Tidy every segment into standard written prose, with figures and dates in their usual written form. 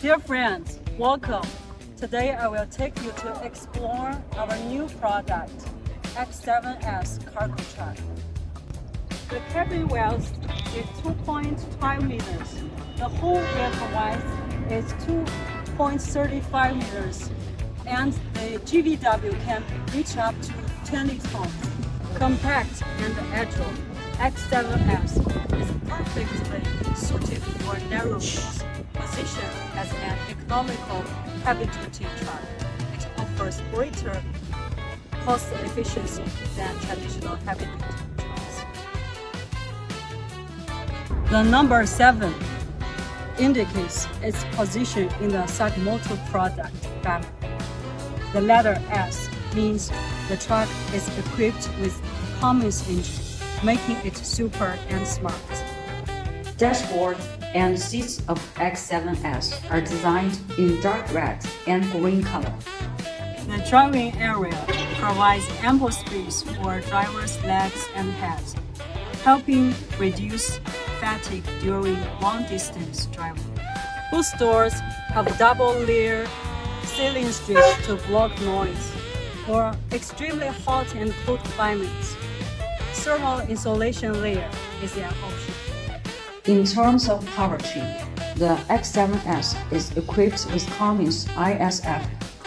Dear friends, welcome. Today I will take you to explore our new product, X7S cargo truck. The cabin width is 2.5 meters. The whole vehicle width is 2.35 meters, and the GVW can reach up to 20 tons. Compact and agile, X7S is perfectly suited for narrow roads. Positioned as an economical heavy-duty truck, it offers greater cost efficiency than traditional heavy-duty trucks. The number 7 indicates its position in the SAG-INTL product family. The letter S means the truck is equipped with Cummins engine, making it super and smart. Dashboard and seats of X7S are designed in dark red and green color. The driving area provides ample space for driver's legs and heads, helping reduce fatigue during long-distance driving. Both doors have double-layer ceiling strips to block noise. For extremely hot and cold climates, thermal insulation layer is an option. In terms of powertrain, the X7S is equipped with Cummins ISF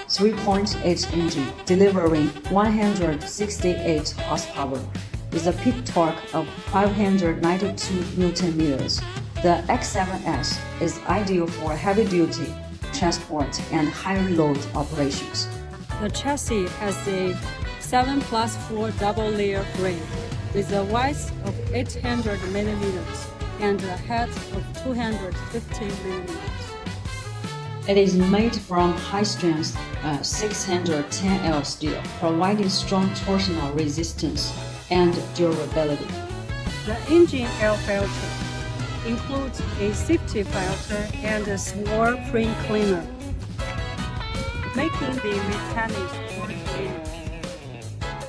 3.8 engine, delivering 168 horsepower with a peak torque of 592 Nm. The X7S is ideal for heavy-duty transport and higher load operations. The chassis has a 7+4 double-layer frame with a width of 800 mm and a height of 250 mm. It is made from high-strength 610L steel, providing strong torsional resistance and durability. The engine air filter includes a safety filter and a small frame cleaner, making the mechanics more cleaner.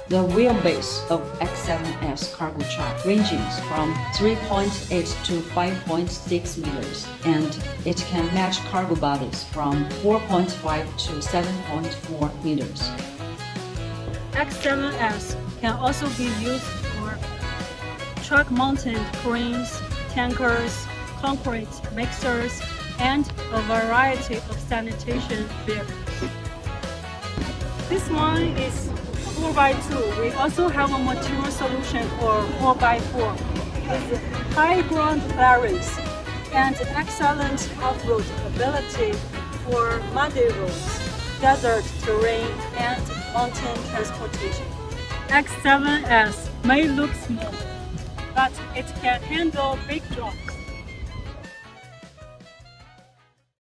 The wheelbase of X7S cargo truck ranges from 3.8 to 5.6 meters, and it can match cargo bodies from 4.5 to 7.4 meters. X7S can also be used for truck-mounted cranes, tankers, concrete mixers, and a variety of sanitation vehicles. This one is 4x2. We also have a material solution for 4x4 with high ground clearance and excellent off-road ability for muddy roads, desert terrain, and mountain transportation. X7S may look small, but it can handle big trucks